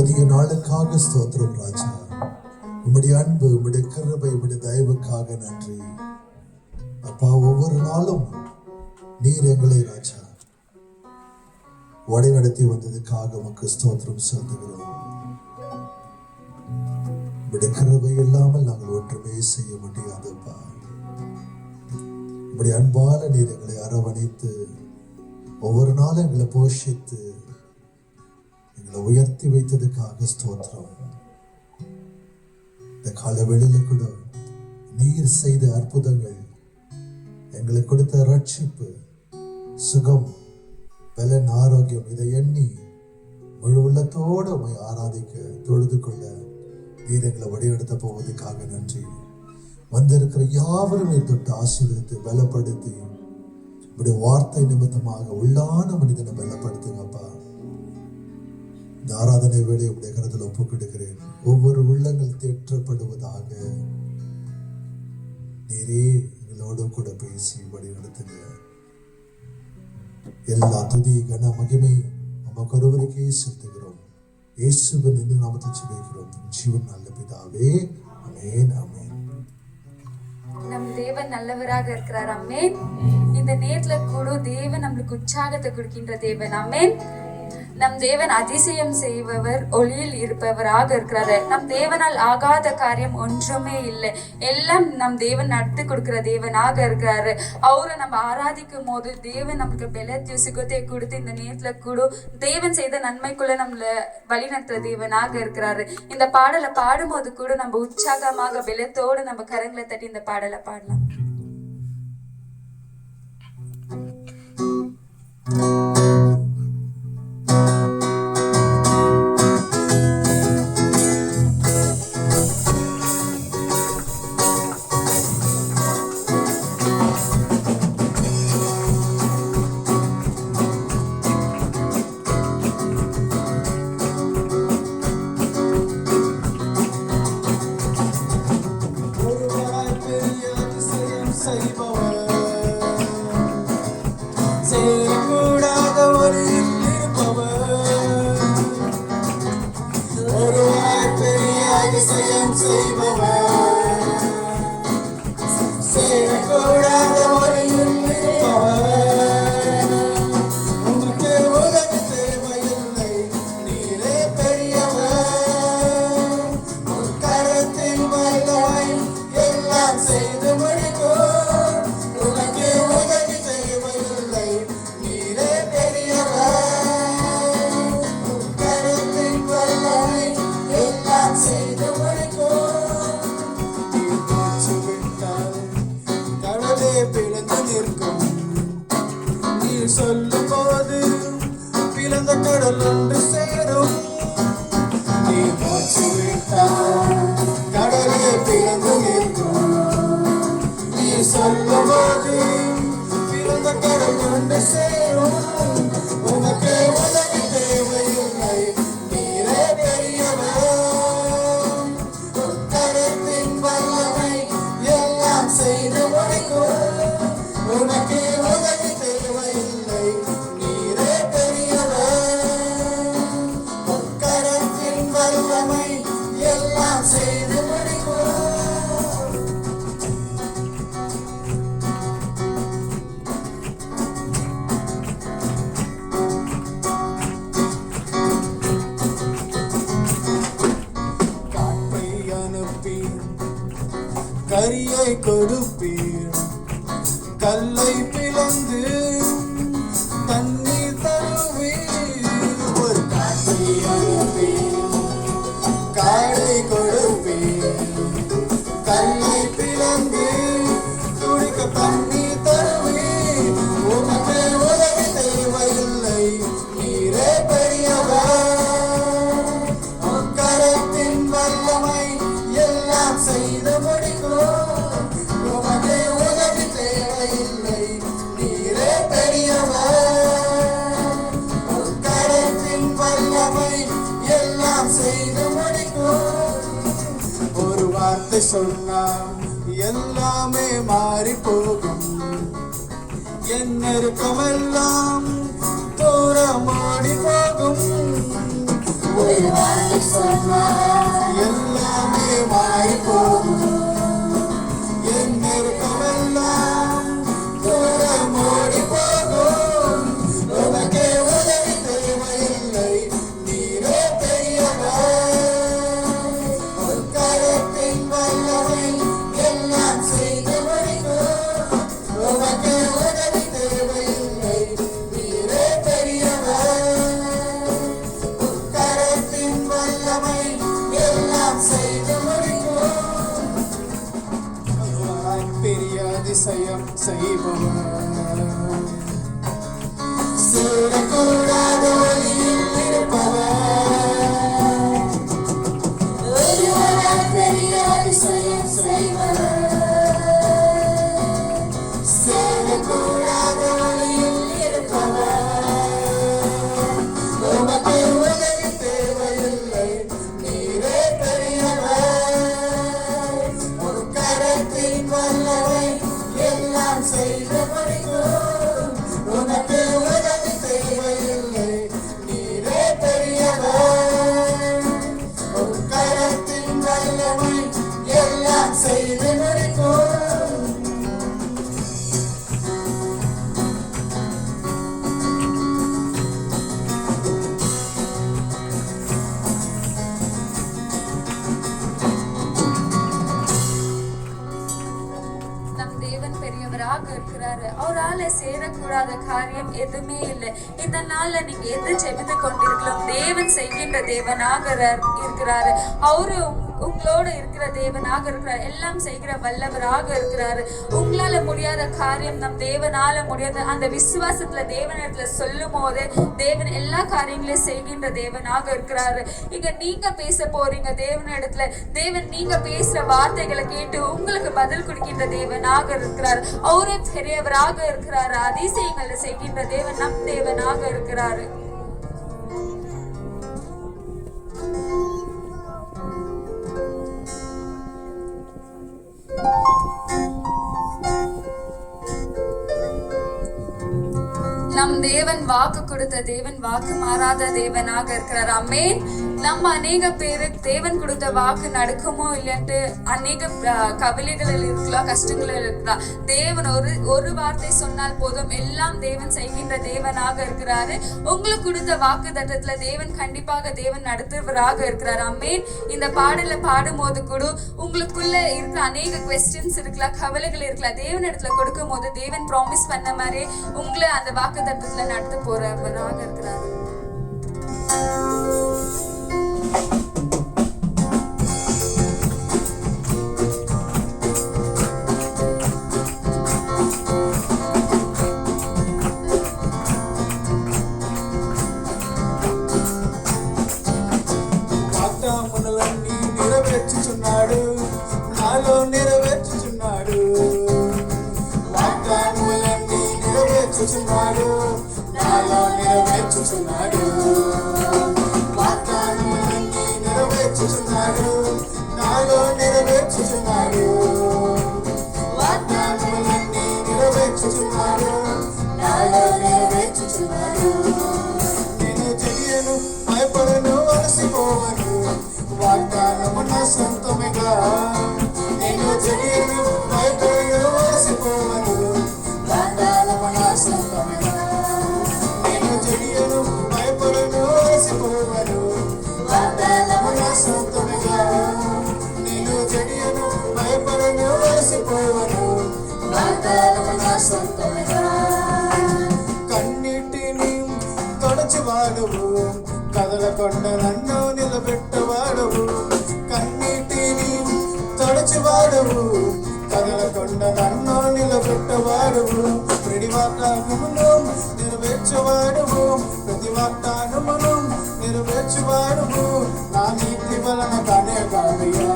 புதிய நாளுக்காக ஸ்தோத்திரம் ராஜா. உம்முடைய அன்பு, உம்முடைய கிருபை, உம்முடைய தயவுக்காக நன்றி அப்பா. ஒவ்வொரு நாளும் நீர் எங்களை ராஜா வழி நடத்தி வந்ததுக்காக உமக்கு ஸ்தோத்திரம் செலுத்துகிறோம். உம்முடைய கிருபை இல்லாமல் நாங்கள் ஒன்றுமே செய்ய முடியாதப்பா. உம்முடைய அன்பால நீர் எங்களை அரவணைத்து ஒவ்வொரு நாளும் எங்களை போஷித்து எங்களை உயர்த்தி வைத்ததுக்காக ஸ்தோத்திரம். இந்த கால வெளியில கூட நீர் செய்த அற்புதங்கள், எங்களுக்கு கொடுத்த ரட்சிப்பு, சுகம், பலன், ஆரோக்கியம், இதை எண்ணி முழு உள்ளத்தோடு உம்மை ஆராதிக்க தொழுது கொள்ள நீர் எங்களை வழிநடத்த போவதற்காக நன்றி. வந்திருக்கிற யாவருமே தொட்டு ஆசீர்வதித்து பலப்படுத்தி இப்படி வார்த்தை நிமித்தமாக உள்ளான மனிதனை பலப்படுத்துங்கப்பா. இந்த ஆராதனை வேலை உடைய கருத்தில் ஒப்புக் கொடுக்கிறேன். ஒவ்வொரு உள்ளங்கள் தேற்றப்படுவதாக நீரே எங்களோடு கூட பேசி வழி நடத்துங்க. எல்லா துதி கன மகிமை நமக்கு ஒருவருக்கே செலுத்துகிறோம். இயேசுவின் இந்த நாமத்தை ஜெபிக்கிறோம் ஜீவன் நல்ல பிதாவே, ஆமென் ஆமென். நம் தேவன் நல்லவராக இருக்கிறார். ஆமென். இந்த நேரத்துல கூட தேவன் நம்மளுக்கு உற்சாகத்தை கொடுக்கின்ற தேவன். ஆமென். நம் தேவன் அதிசயம் செய்பவர், ஒளியில் இருப்பவராக இருக்கிறாரு. நம் தேவனால் ஆகாத காரியம் ஒன்றுமே இல்லை. எல்லாம் நம் தேவன் நடத்தி கொடுக்கிற தேவனாக இருக்கிறாரு. அவரை நம்ம ஆராதிக்கும் போது தேவன் நமக்கு பலத்தை சுகத்தை கொடுத்து இந்த நேரத்துல கூட தேவன் செய்த நன்மைக்குள்ள நம்மள வழி நடத்துற தேவனாக இருக்கிறாரு. இந்த பாடலை பாடும்போது கூட நம்ம உற்சாகமாக பலத்தோடு நம்ம கரங்களை தட்டி இந்த பாடலை பாடலாம். சொல்லும் போது பிளந்த கடல் ஒன்று சேரும். நீ மூச்சு விட்டால் கடலே பிளந்து நிற்கும். நீ சொல்லும் போது பிளந்த கடல் ஒன்று சேரும். உனக்கு உதவி தேவையில்லை, நீரே பெரியவர். கரத்தின் வல்லமை எல்லாம் செய்து முடிக்கும். உனக்கு உதவி தேவையில்லை, நீரே பெரியவர். கரத்தின் வல்லமை எல்லாம் செய்து முடிக்கும். காற்றை அனுப்பி கரியை கொடுப்பீர். கல்லை பிளந்து தண்ணீர் தருவீர். ஒரு காற்றை அனுப்பி காடை கொடுப்பீர். கல்லை பிளந்து குடிக்க தண்ணீர் தருவீர். உனக்கு உதவி தேவையில்லை, நீரே பெரியவர். கரத்தின் வல்லமை எல்லாம் செய்து முடிக்கும். உனக்கு உதவி தேவையில்லை, நீரே பெரியவர். கரத்தின் வல்லமை எல்லாம் செய்து முடிக்கும். ஒரு வார்த்தை சொன்னால் எல்லாமே மாறி போகும். என் நெருக்கமெல்லாம் தூரம் ஓடி போகும். ஒரு வார்த்தை சொன்னால் எல்லாமே மாறி போகும். என் நெருக்கமெல்லாம் தூரம் ஓடி போகும். உனக்கே உதவி தேவையில்லை, நீரே பெரியவர். உன் கரத்தின் வல்லமை எல்லாம் செய்து முடிக்கும். உனக்கே உதவி தேவையில்லை, நீரே பெரியவர். உன் கரத்தின் வல்லமை எல்லாம் செய்து முடிக்கும். பெரிய அதிசயம் செய்பவர், சேரக்கூடாத வழியில் இருப்பவர். ஒருவராய் பெரிய அதிசயம் செய்பவர், சேரக்கூடாத வழியில் இருப்பவர். உமக்கு உதவி தேவையில்லை, நீரே பெரியவர். உன் கரத்தின் வல்லமை எல்லாம் செய்து முடிக்கும். உனக்கு உதவி தேவையில்லை, நீரே பெரியவர். உன் கரத்தின் வல்லமை எல்லாம் செய்து முடிக்கும். நம் தேவன் பெரியவராக இருக்கிறாரு. அவரால சேரக்கூடாத காரியம் எதுவுமே இல்லை. இந்த நாள்ல நீங்க எது ஜெபித்து கொண்டிருக்கலாம், தேவன் செய்கின்ற தேவனாக இருக்கிறாரு. அவரு உங்களோட இருக்கிற தேவனாக இருக்கிறார். எல்லாம் செய்கிற வல்லவராக இருக்கிறாரு. உங்களால முடியாத காரியம் நம் தேவனால முடியாது. அந்த விசுவாசத்துல தேவனிடத்துல சொல்லும் போது தேவன் எல்லா காரியங்களையும் செய்கின்ற தேவனாக இருக்கிறாரு. இங்க நீங்க பேச போறீங்க தேவனிடத்துல. தேவன் நீங்க பேசுற வார்த்தைகளை கேட்டு உங்களுக்கு பதில் கொடுக்கின்ற தேவனாக இருக்கிறார். அவரே பெரியவராக இருக்கிறாரு. அதிசயங்களை செய்கின்ற தேவன் நம் தேவனாக இருக்கிறாரு. நம் தேவன் வாக்கு கொடுத்த தேவன், வாக்கு மாறாத தேவனாக இருக்கிறார். ஆமென். நம்ம அநேக பேருக்கு தேவன் கொடுத்த வாக்கு நடக்குமோ இல்லைன்ட்டு அநேக கவலைகளில் இருக்கலாம், கஷ்டங்களில் இருக்கலாம். தேவன் ஒரு வார்த்தை சொன்னால் போதும், எல்லாம் தேவன் செய்கின்ற தேவனாக இருக்கிறாரு. உங்களுக்கு கொடுத்த வாக்கு தட்டத்துல தேவன் கண்டிப்பாக தேவன் நடத்துவராக இருக்கிறார். ஆமென். இந்த பாடல பாடும் போது கூட உங்களுக்குள்ள இருக்கிற அநேக குவெஸ்டின்ஸ் இருக்கலாம், கவலைகள் இருக்கலாம். தேவன் இடத்துல கொடுக்கும் போது தேவன் ப்ராமிஸ் பண்ண மாதிரி உங்களை அந்த வாக்கு தட்டத்துல நடத்த போறவராக இருக்கிறாரு. వాగ్దానములన్నీ నెరవేర్చుచున్నాడు, నాలో నెరవేర్చుచున్నాడు. వాగ్దానములన్నీ నెరవేర్చుచున్నాడు, నాలో నెరవేర్చుచున్నాడు. వాగ్దానములన్నీ నెరవేర్చుచున్నాడు, నాలో నెరవేర్చుచున్నాడు. వాగ్దానములన్నీ నెరవేర్చుచున్నాడు, నాలో నెరవేర్చుచున్నాడు. నేను చెయ్యను, భయపడను, అలసిపోవను. వాగ్దానము నా సొంతమేగా. నేను చెయ్యను, భయపడను, అలసిపోవను. వాగ్దానము నా సొంతమేగా. నేను చెయ్యను, భయపడను, అలసిపోవను. వాగ్దానము నా సొంతమేగా. నేను చెయ్యను, భయపడను, అలసిపోవను. వాగ్దానము నా సొంతమేగా. కన్నిటిని తొడచివాడువు, కదలకొండ నన్ను నిలబెట్టవాడువు. కన్నిటిని తొడచివాడువు, కదలకొండ నన్ను నిలబెట్టవాడువు. ప్రతి వాగ్దానమును నెరవేర్చువాడువు, ప్రతి వాగ్దానమును నెరవేర్చువాడువు. నా నీతి వలన కానే కాదయ్యా,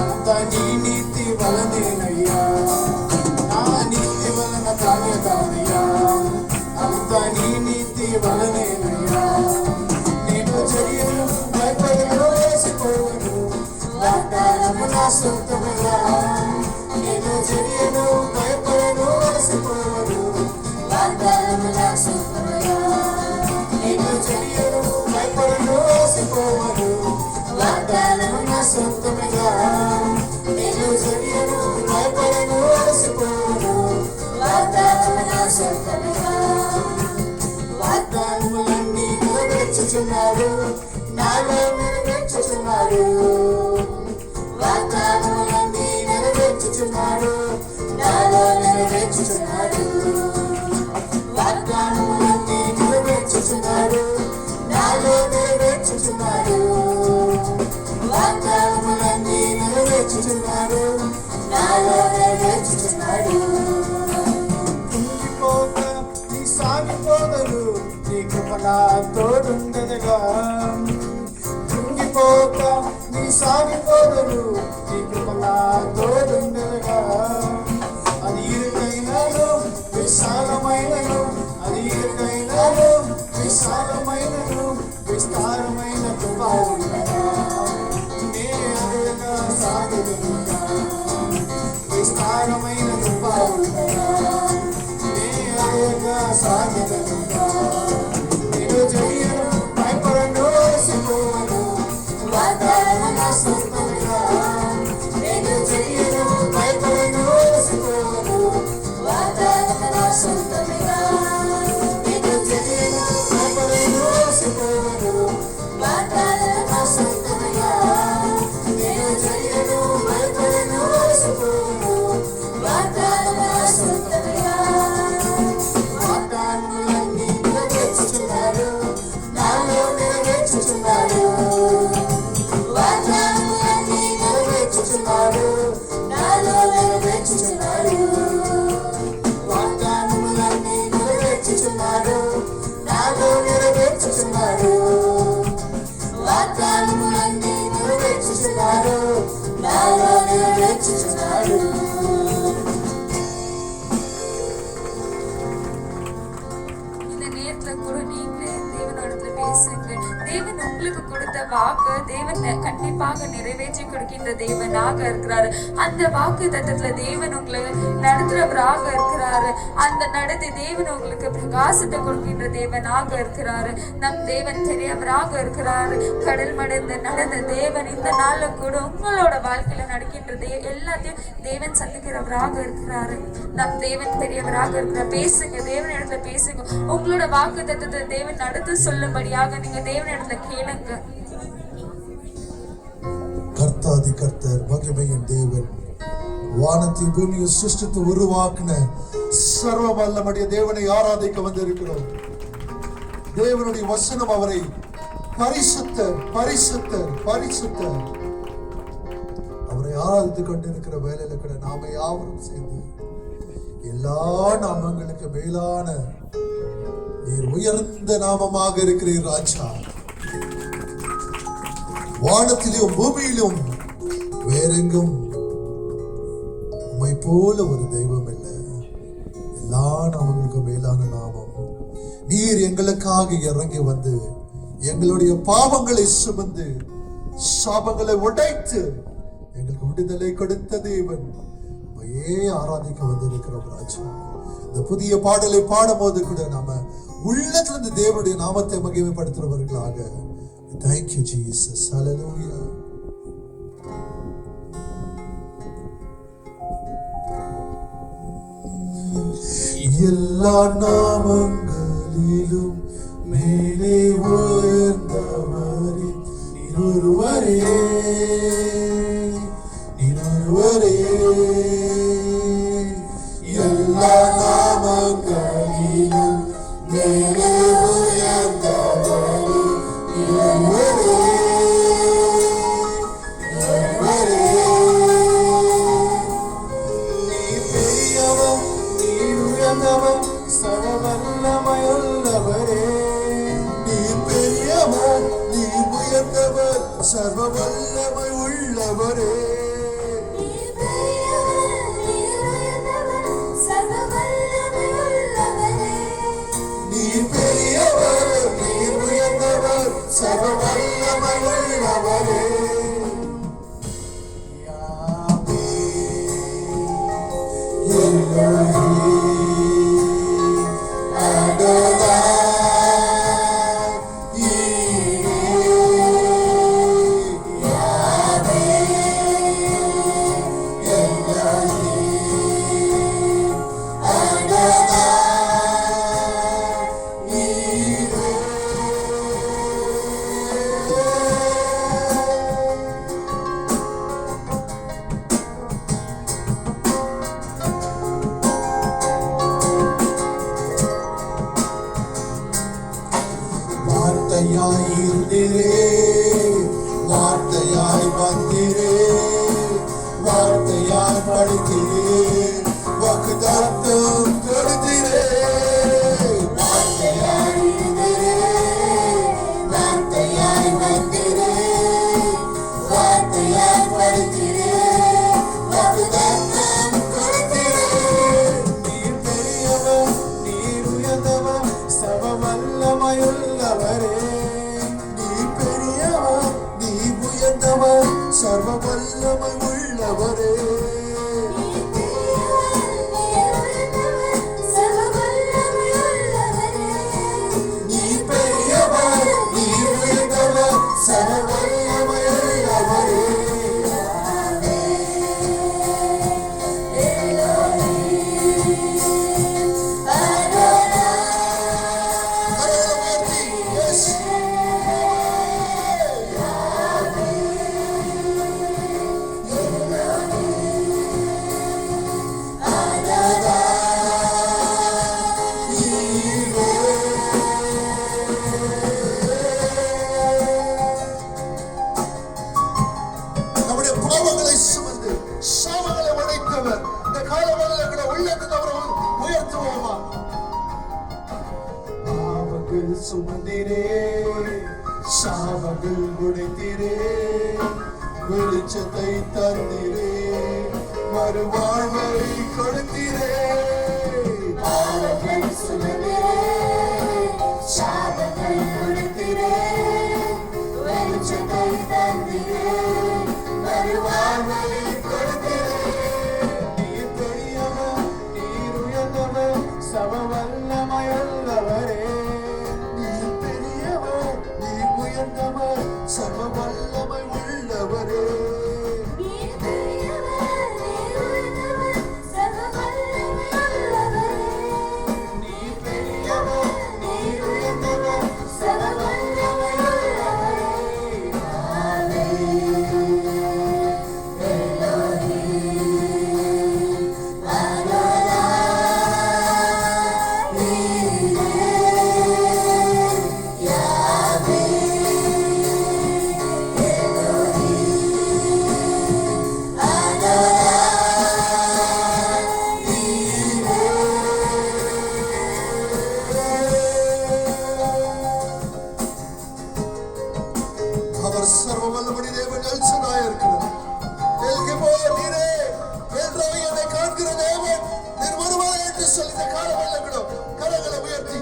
అంత నీ నీతి వలనేనయ్యా. నా నీతి వలన కానే కాదయ్యా, అంత నీ నీతి వలనేనయ్యా. నేను చెయ్యను, భయపడను, వేసిపోవను. వాగ్దానము నా సొంతమేగా. నేను చెయ్యను, భయపడను, వేసిపోవను. వాగ్దానము నా సొంతమేగా. నేను చెయ్యను, భయపడను, వేసిపోవను. సొంతమిగా వాగ్దానములన్నీ నెరవేర్చుచున్నాడు నాలో నెరవేర్చుచున్నాడు వాగ్దానములన్నీ నెరవేర్చుచున్నాడు నాలో నెరవేర్చుచున్నాడు వాగ్దానములన్నీ నెరవేర్చుచున్నాడు నాలో నెరవేర్చుచున్నాడు వాగ్దానములన్నీ నెరవేర్చుచున్నాడు నాలో నెరవేర్చుచున్నాడు కుంగిపోక నీ సాగిపోదలు నీ కృప నా తోడుండగా కుంగిపోక నీ సాగిపోదలు నీ కృప నా తోడుండగా అది ఇరుకైనను విశాలమైనను అది ఇరుకైనను విశాలమైనను విస్తారమైన కృప ఉండగా నే అడగగా సాగదుగా విస్తారమైన కృప ఉండగా నే అడగగా సాగదుగా నేను జరియను భయపడను అలసిపోవను వాగ్దానము నా సొంతమిగా నేను జరియను భయపడను అలసిపోవను వాగ్దానము నా సొంతమిగా నేను జరియను భయపడను అలసిపోవను వాగ్దానము నా సొంతమిగా నేను జరియను భయపడను అలసిపోవను వాగ్దానము నా సొంతమిగా వాగ్దానములన్నీ నెరవేర్చుచున్నాడు నాలో నెరవేర్చుచున్నాడు వాగ్దానములన్నీ నెరవేర్చుచున్నాడు నాలో నెరవేర్చుచున్నాడు వాగ్దానములన్నీ నెరవేర్చుచున్నాడు నాలో నెరవేర్చుచున్నాడు వాగ్దానములన్నీ నెరవేర్చుచున్నాడు నాలో నెరవేర్చుచున్నాడు இந்த நேரத்துல கூட நீங்களே தேவனோடத்துல பேசுங்க. தேவன் உங்களுக்கு கொடுத்த வாக்கு தேவன் கண்டிப்பாக நிறைவேற்றி கொடுக்கின்ற தேவனாக இருக்கிறாரு. அந்த வாக்கு தத்தத்துல தேவன் உங்களை நடத்துறவராக இருக்கிறாரு. அந்த நடத்தி தேவன் உங்களுக்கு பிரகாசத்தை கொடுக்கின்ற தேவனாக இருக்கிறாரு. நம் தேவன் பெரியவராக இருக்கிறாரு. கடல் மடந்து நடந்த தேவன் இந்த நாள்ல கூட உங்களோட வாழ்க்கையில நடக்கின்ற எல்லாத்தையும் தேவன் சந்திக்கிறவராக இருக்கிறாரு. நம் தேவன் பெரியவராக இருக்கிறார். பேசுங்க, தேவன் இடத்துல பேசுங்க. உங்களோட வாக்கு தத்தத்தை தேவன் நடத்து சொல்லும்படியாக நீங்க தேவன் இடத்துல கேளுங்க. கர்த்தாதி கர்த்தர் மகிமையின் தேவன் வானத்தையும் பூமியை சிருஷ்டித்து உருவாக்கின சர்வ வல்லமுடைய தேவனை ஆராதிக்க வந்திருக்கிறோம். தேவனுடைய வசனம் அவரை பரிசுத்தர் பரிசுத்தர் பரிசுத்தர் அவரை ஆராதித்துக் கொண்டிருக்கிற வேலையில கூட நாம யாவரும் சேர்ந்து எல்லா நாமங்களுக்கு மேலான நீர் உயர்ந்த நாமமாக இருக்கிறீர் ராஜா. வானத்திலும் பூமியிலும் வேறெங்கும் உம்மை போல ஒரு தெய்வம் இல்லை. எல்லா நாமங்களுக்கும் மேலான நாமம். நீர் எங்களுக்காக இறங்கி வந்து எங்களுடைய பாவங்களை சுமந்து சாபங்களை உடைத்து எங்களுக்கு விடுதலை கொடுத்த தேவன் உம்மையே ஆராதிக்க வந்திருக்கிறோம் ராஜா. இந்த புதிய பாடலை பாடும் போது கூட நாம உள்ளத்திலிருந்து தேவனுடைய நாமத்தை மகிமைப்படுத்துறவர்களாக. Thank you, Jesus. Hallelujah. எல்லா நாமங்களிலும் மேலே உயர்ந்தவரே நீரொருவரே நீரொருவரே. எல்லா நாமங்களிலும் மேலே உயர்ந்தவரே நீரொருவரே நீரொருவரே. நீ பெரியவர் நீ உயர்ந்தவர் சர்வவல்லமையுள்ளவரே. நீ பெரியவர் நீ உயர்ந்தவர் சர்வவல்லமை உள்ளவரே. நீ பெரியவர் நீ உயர்ந்தவர் சர்வவல்லமை உள்ளவரே. யாவே வந்தீரே, வார்த்தையாய் வந்தீரே, வார்த்தையாய் படுத்தீரே, வாக்குத்தத்தம் கொடுத்தீரே. வார்த்தையாய் இருந்தீரே, வார்த்தையாய் வந்தீரே, வார்த்தையாய் படுத்தீரே, வாக்குத்தத்தம் கொடுத்தீரே. நீர் பெரியவர், நீர் உயர்ந்தவர், சர்வ வல்லமையுள்ளவரே. நீர் பெரியவர், நீர் உயர்ந்தவர், சர்வ வல்லமை உள்ளவரே. நீர் பெரியவர், நீர் உயர்ந்தவர், சர்வ வல்லமையுள்ளவரே. Yes. நம்முடைய பாவங்களை சுமந்து சாபங்களை உடைத்தவர். இந்த காலவெளிகளை உள்ளத்தில் அவரை உயர்த்துவோமா? பாவங்கள் சுமந்திரே, சாபங்கள் உடைத்திரே, வெளிச்சத்தை தந்திரே, மறுவாழ்வை கொடுத்திரே. பாவங்கள் சுமந்திரே, சாபங்கள் உடைத்திரே, வெளிச்சத்தை தந்திரே, மறுவாழ்வை கொடுத்திரே. நீர் பெரியவர், நீர் உயர்ந்தவர், சர்வ வல்லமையுள்ளவரே. நீர் பெரியவர், நீர் உயர்ந்தவர், சர்வ வல்லமை உள்ளவரே. நீர் பெரியவர், நீர் உயர்ந்தவர், சர்வ வல்லமையுள்ளவரே. நீர் பெரியவர், நீர் உயர்ந்தவர், சர்வ வல்லமையுள்ளவரே. அவர் சர்வ வல்லமை தேவன் எல்சதாய் இருக்கிறார். எல்கிபோ நீரே, என்றவை என்னை காண்கிற தேவன், நீர் வருவாய் என்று சொல்லி இந்த கால வெள்ளங்களும் கரங்களை உயர்த்தி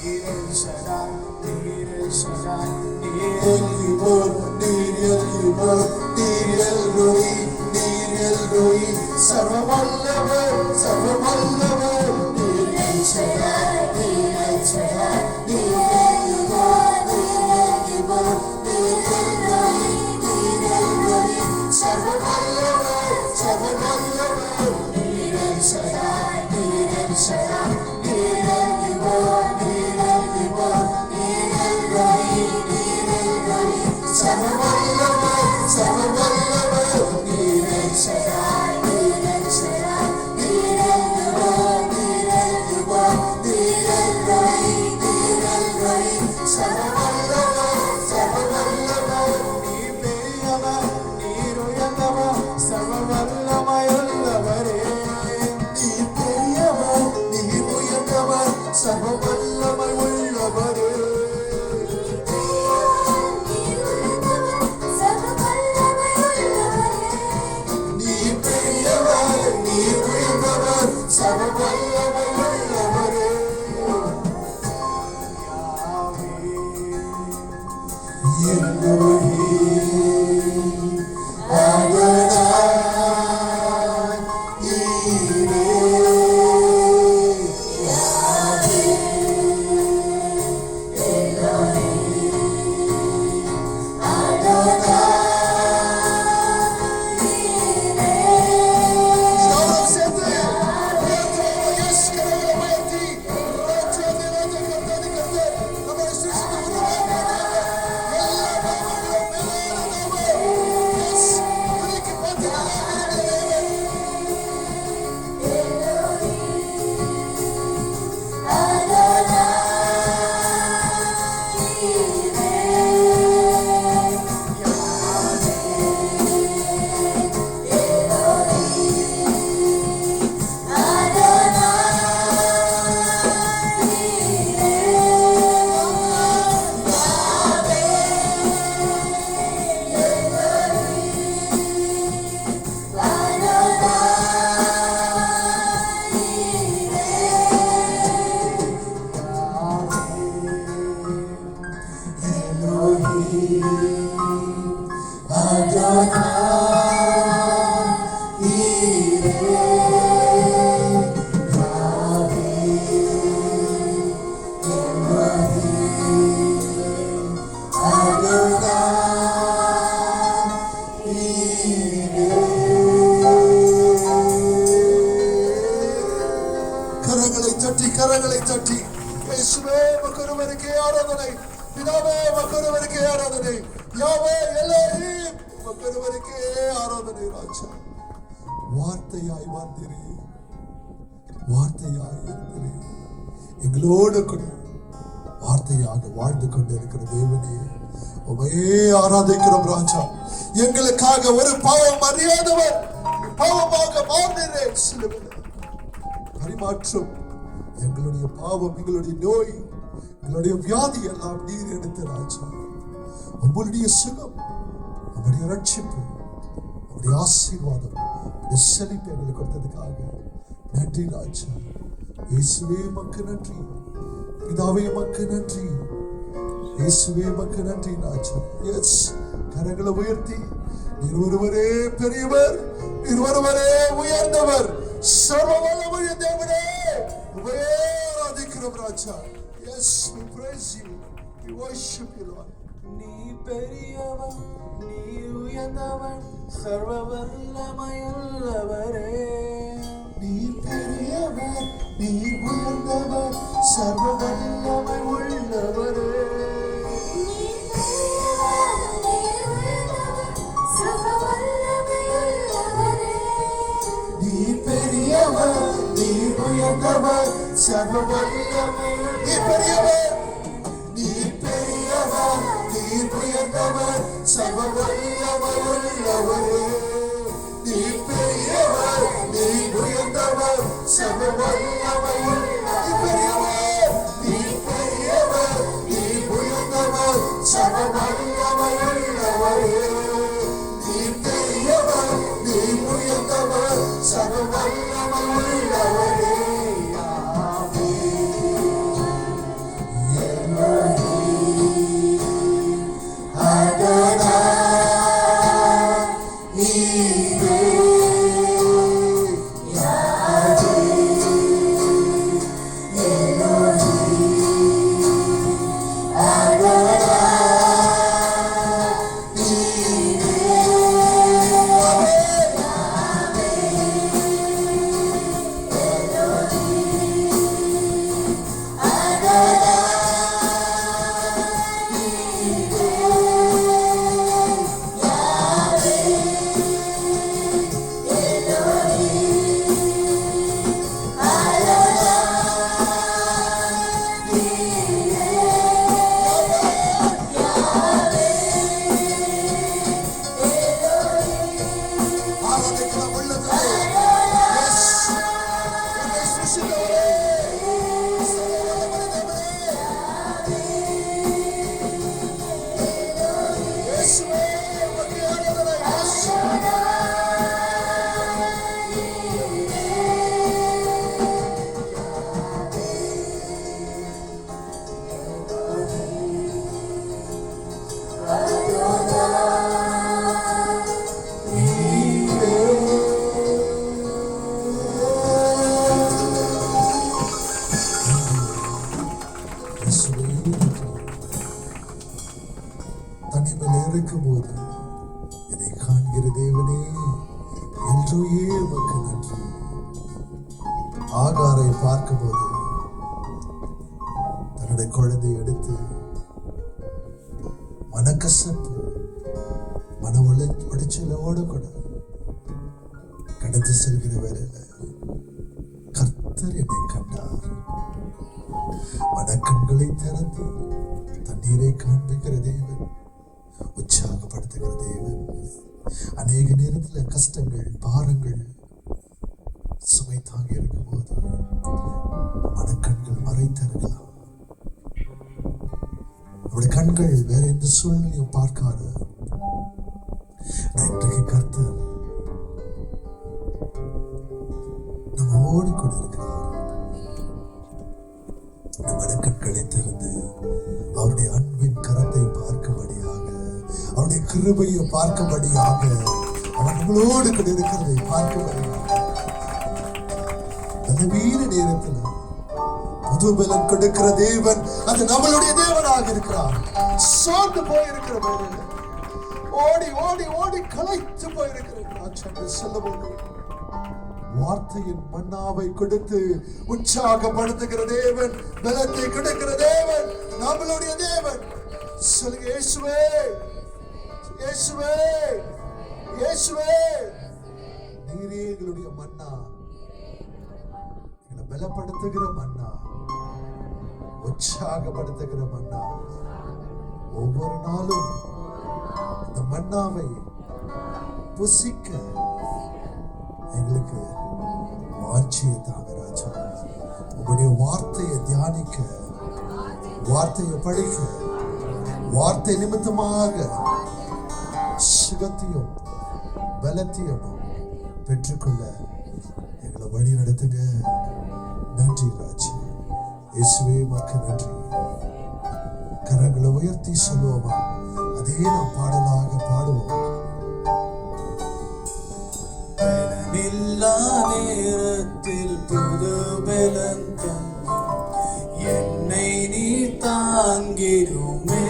நீர் எல்சதாய், நீர் எல்சதாய், நீர் எல்கிபோ, நீர் எல்கிபோ, நீர் எல்ரோயி, நீர் எல்ரோயி, சர்வ வல்லவர், சர்வ வல்லவர். நீர் எல்சதாய், நீர் எல்சதாய், நீர் எல்கிபோர், நீர் எல்கிபோர், நீர் எல்ரோயி, நீர் எல்ரோயி, சர்வ வல்லவர், சர்வ வல்லவர். நீர் எல்சதாய், நீர் எல்சதாய், நீர் எல்கிபோர், நீர் எல்கிபோர், நீர் எல்ரோயி, நீர் எல்ரோயி, சர்வ வல்லவர், சர்வ வல்லவர். நீர் எல்சதாய், நீர் எல்சதாய், நீர் எல்கிபோர், நீர் எல்கிபோர், நீர் எல்ரோயி, நீர் எல்ரோயி, சர்வ வல்லவர், சர்வ வல்லவர். நீர் பெரியவர், நீர் உயர்ந்தவர், சர்வ வல்லமையுள்ளவரே. நீர் பெரியவர், நீர் உயர்ந்தவர், சர்வ வல்லமை உள்ளவரே. நீர் உயர்ந்தவர், சர்வ கரங்களை தட்டி இயேசுவே உமக்கொருவருக்கே ஆராதனை, பிதாவே உமக்கொருவருக்கே ஆராதனை, யாவே எல்லோரும் உமக்கொருவருக்கே ஆராதனை. ராஜா வார்த்தையாய் வந்தீரே, வார்த்தையாய் இருந்தீரே, எங்களோடு கூட வார்த்தையாக வாழ்ந்து கொண்டிருக்கிற தேவனே உமையே ஆராதிக்கிறோம். ராஜா எங்களுக்காக ஒரு பாவம் அறியாதவர் பாவமாக மாறினீரே. சிலுவையில் பரிமாற்றம், எங்களுடைய பாவம், எங்களுடைய நோய், எங்களுடைய வியாதி எல்லாம் நீர் எடுத்த ராஜா. உங்களுடைய சுகம், உங்களுடைய ரட்சிப்பு, உங்களுடைய ஆசீர்வாதம், உங்களுடைய செழிப்பு எங்களுக்கு கொடுத்ததுக்காக நன்றி ராஜா. இயேசுவே மக்கு நன்றி, பிதாவே மக்கு நன்றி, இயேசுவே மக்கு நன்றி ராஜா. எஸ், கரங்களை உயர்த்தி நீர் ஒருவரே பெரியவர், நீர் ஒருவரே உயர்ந்தவர், சர்வ வல்லமையுள்ள தேவனே உம்மையே ஆராதிக்கிறோம் ராஜா. Yes, we praise you, we worship you Lord. நீ பெரியவன், நீ உயர்ந்தவன், சர்வ வல்லமையுள்ளவரே. நீ பெரியவர், நீ உயர்ந்தவர், சர்வ வல்லமை உள்ளவரே. நீ பெரியவர், நீ உயர்ந்தவர், சர்வ வல்லமை. நீ பெரியவர், நீ பெரியவர், நீ உயர்ந்தவர், சர்வ வல்லமை உள்ளவரே. நீ பெரியவர், நீ உயர்ந்தவர், சர்வ வல்லமை உள்ளவரே. நீ பெரியவர், நீ உயர்ந்தவர், சர்வ வல்லமை உள்ளவரே. நீ பெரியவர், நீ உயர்ந்தவர், சர்வ வல்லமை உள்ளவரே. தனிமையில் இருக்கும்போது இதை காண்கிற தேவனே என்றுயே உமக்கு நன்றி. ஆகாரை பார்க்கும்போது தன்னுடைய குழந்தை எடுத்து மனக்கசப்பு, மன உடைச்சலோடு கூட கடந்து செல்கிற வேலையில கர்த்தர் என்னை கண்டார். மனக்கண்களை திறந்து தண்ணீரை காண்பிக்கிற தேவன், உற்சாகப்படுத்துகிற தேவன். அநேக நேரத்தில் கஷ்டங்கள், பாரங்கள், சுமை தாங்கி இருக்கும் போது மனக்கண்கள் மறைத்திருக்கலாம். அவருடைய கண்கள் வேற எந்த சூழ்நிலையும் பார்க்காத இன்றைக்கு கர்த்தர் நம்மோடு கூட இருக்கிறார். மனக்கண்களை திறந்து அவருடைய அன்பின் கரத்தை பார்க்கும்படியாக, அவருடைய கிருபையை பார்க்கும்படியாக அவர் நம்மளோடு கூட இருக்கிறதை பார்க்கும்படியாக பலவீன நேரத்தில் புது பலன் கொடுக்கிற தேவன் அது நம்மளுடைய தேவனாக இருக்கிறார். சோர்ந்து போயிருக்கிற வேளையில ஓடி ஓடி ஓடி களைத்து போயிருக்கிற சொல்லும்போது வார்த்தையின் மன்னாவை கொடுத்து உற்சாகப்படுத்துகிற தேவன், பலத்தை கொடுக்கிற தேவன் நம்மளுடைய தேவன். சொல்லுங்க, இயேசுவே இயேசுவே இயேசுவே. நீரே எங்களுடைய மன்னா, எங்களை பலப்படுத்துகிற மன்னா, உற்சாகப்படுத்துகிற மன்னா. ஒவ்வொரு நாளும் இந்த மன்னாவை புசிக்க எங்களுக்கு வாஞ்சியை தாங்க ராஜா. உங்களுடைய வார்த்தையை தியானிக்க, வார்த்தையை படிக்க, வார்த்தை நிமித்தமாக சுகத்தையும் பலத்தையும் பெற்றுக்கொள்ள எங்களை வழி நடத்துங்க. நன்றி ராஜா. இயேசுவே உமக்கு நன்றி. கரங்களை உயர்த்தி சொல்லுவோமா? அதே நாம் பாடலாக பாடுவோம். பலனில்லா நேரத்தில் புது பலன் தந்து என்னை நீ தாங்கிடுமே.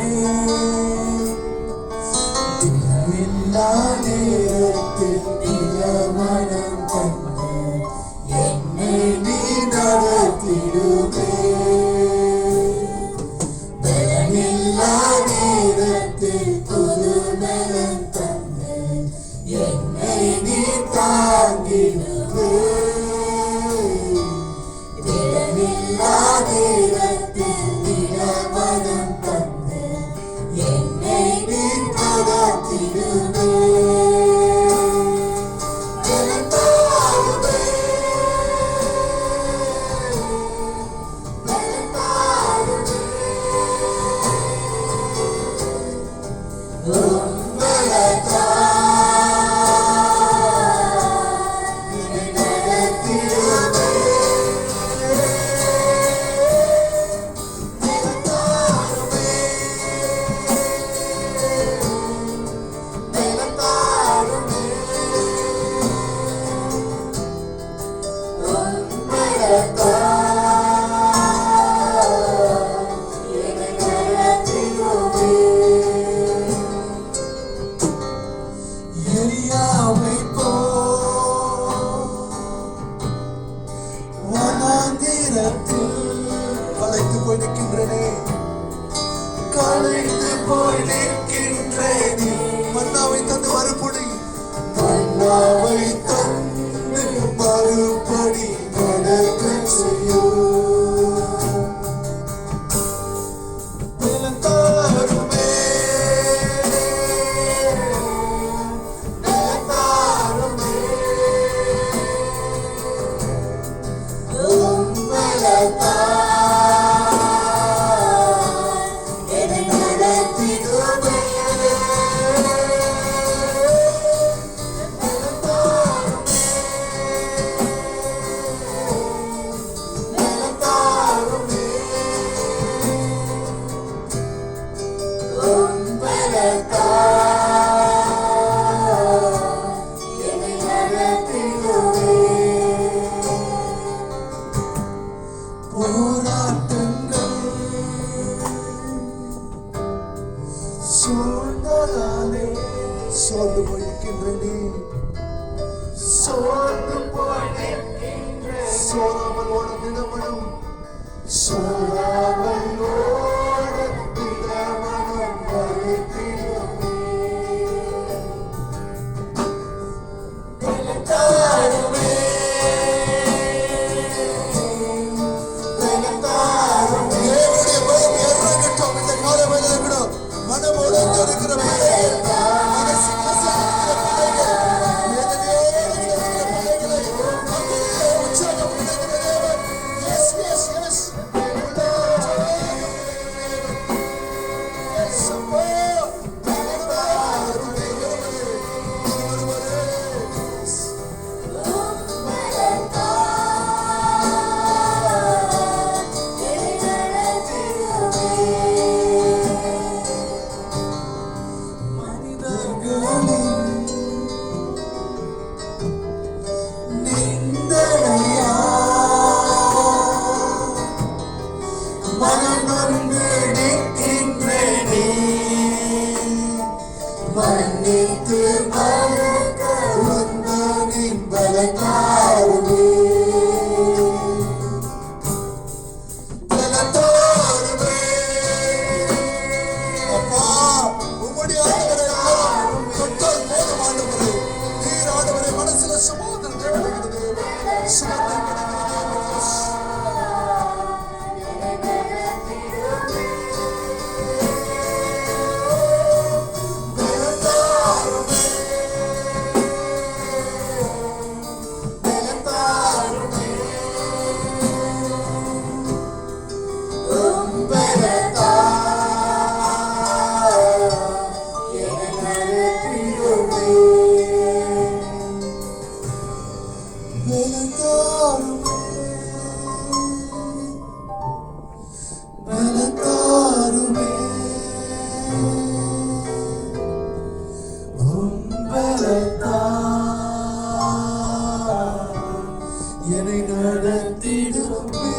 தினமில்லா நேரத்தில் தினமனம் தந்து என்னை நீ நடத்திடுமே. பலனில்லா நேரத்தில் புது பலன் தந்து என்னை நீ தாங்கிடுவே. தினமில்லா நேரத்தில் தினமனம் தந்து என்னை நீ நடத்திடுவே. களைத்து போய் நிற்கின்றனே, களைத்து போய் நிற்கின்றேனே. மன்னாவை தந்து மறுபடி, மன்னாவை தந்து மறுபடி நடக்க செய்யும். சோர்ந்து போய் நிற்கின்றனே, சோர்ந்து போய் நிற்கின்றேன். சோராமல் ஓட தினமனும், சோராமல் ஓட தினமனும் வருகிறோமே. பலத்தாருமே, பலத்தாருமே. தேவனுடைய பலம் இறங்கட்டும் இந்த காலவேளையில கூட. மனம் உடைந்து இருக்கிற பிள்ளைகள், மனசில் கசங்கிற பிள்ளைகள், நிந்தனையா மனம் நொந்து நிற்கின்றேனே, மன்னித்து மறக்க உந்தனின் பலத்தாருமே, பலத்தாருமே. அப்பா, உம்முடைய ஆண்டவரை தொட்டால் போதும் ஆண்டவரே. நீர் ஆண்டவரை மனசுல சமாதானம் கிடைக்கிறது, சமாதானம் கிடைக்கிறது. என்னை நடத்திடுமே,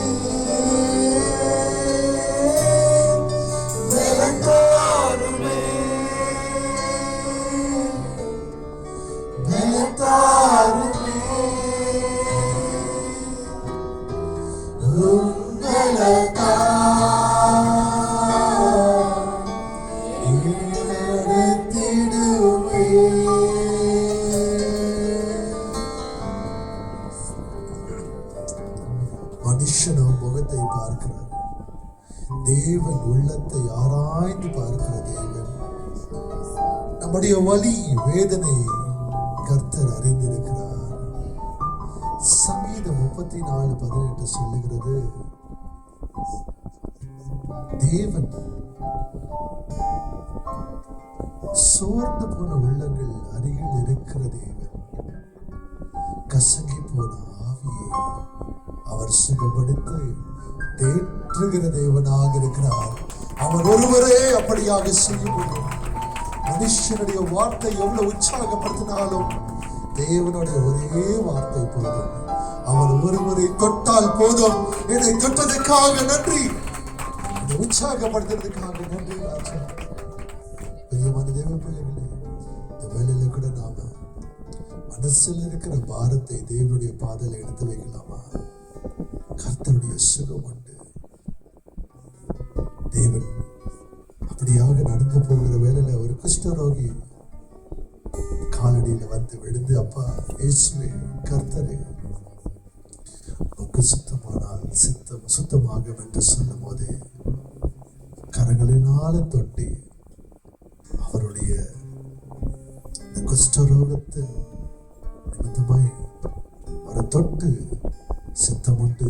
பலத்தாருமே, பலத்தாருமே, பலத்தா என்னை நடத்திடுமே. மனுஷனோ முகத்தை பார்க்கிறார், தேவன் உள்ளத்தை ஆராய்ந்து பார்க்கிற தேவன். நம்முடைய வலி வேதனை கர்த்தர் அறிந்திருக்கிறார். சங்கீதம் 34:18 சொல்லுகிறது, தேவன் சோர்ந்து போன உள்ளங்கள் அருகில் இருக்கிற தேவன், கசங்கி போன ஆவியை அவர் சுகப்படுத்தி தேற்றுகிற தேவனாக இருக்கிறார். அவர் ஒருவரே அப்படியாக செய்ய முடியும். மனுஷனுடைய வார்த்தை எவ்வளவு உற்சாகப்படுத்தினாலும் தேவனுடைய ஒரே வார்த்தை போதும். அவர் ஒருவரை தொட்டால் போதும். என்னை தொட்டதுக்காக நன்றி, என்னை உற்சாகப்படுத்துறதுக்காக நன்றி ராஜா. பிரியமான தேவ பிள்ளைகளே, இந்த வேலையில கூட நாம மனசுல இருக்கிற பாரத்தை தேவனுடைய பாதையில எடுத்து வைக்கலாமா? கர்த்தருடைய சுகம் உண்டு. தேவன் அப்படியாக நடந்து போகிற வேலையில ஒரு குஷ்டரோகி காலடியில வந்து விழுந்து, அப்பா இயேசுவே கர்த்தரே, உனக்கு சுத்தமானால் சுத்தமாகும் என்று சொல்லும் போதே கரங்களினால தொட்டி அவருடைய இந்த குஷ்டரோகத்தில் நிமித்தமாய் அவரை தொட்டு சித்தமுண்டு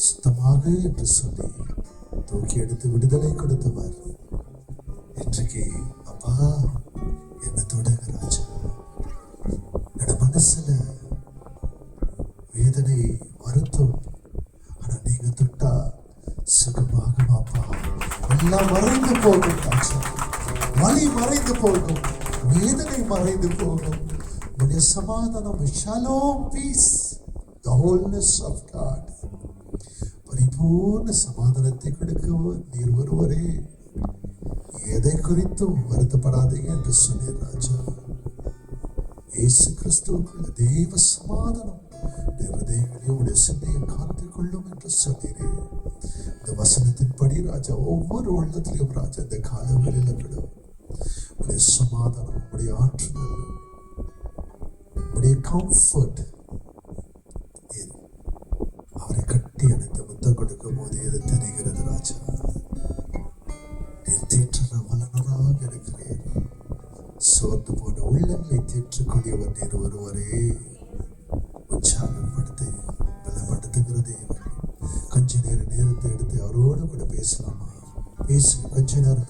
சுத்தமாக என்று சொல்லி தூக்கி எடுத்து விடுதலை கொடுத்தவர். இன்றைக்கு அப்பா என்ன தொடுங்க ராஜா, என்னோட மனசுல வேதனை வருத்தம், ஆனா நீங்க தொட்டா சுகமாகும் அப்பா. எல்லாம் மறைந்து போகும் ராஜா, வலி மறைந்து போகும், வேதனை மறைந்து போகும். உடைய சமாதானம், ஷாலோம், peace, the wholeness of God, பரிபூர்ண சமாதானத்தை கொடுக்க நீர் ஒருவரே. எதை குறித்தும் வருத்தப்படாதீங்க என்று சொன்னீர் ராஜா. இயேசு கிறிஸ்துவுக்குள்ள தெய்வ சமாதானம் ஹிருதயங்களையும் உடைய சிந்தையை காத்துக் கொள்ளும் என்று சொன்னீரே. இந்த வசனத்தின்படி ராஜா ஒவ்வொரு உள்ளத்திலையும் ராஜா இந்த காலவெளியில விடும் உடைய சமாதானம், உடைய ஆற்றுதல், உடைய கம்ஃபர்ட் அவரை கட்டி அணைத்து முத்தம் கொடுக்கும் போது இது தெரிகிறது ராஜா. நீர் தேற்ற வல்லவராக இருக்கிறீர். சோர்ந்து போன உள்ளங்களை தேற்றக்கூடியவர் நீர் ஒருவரே. உற்சாகப்படுத்தி பலப்படுத்துகிற தேவன். கொஞ்ச நேரத்தை எடுத்து அவரோடு கூட பேசலாமா? பேசு, கொஞ்ச நேரம்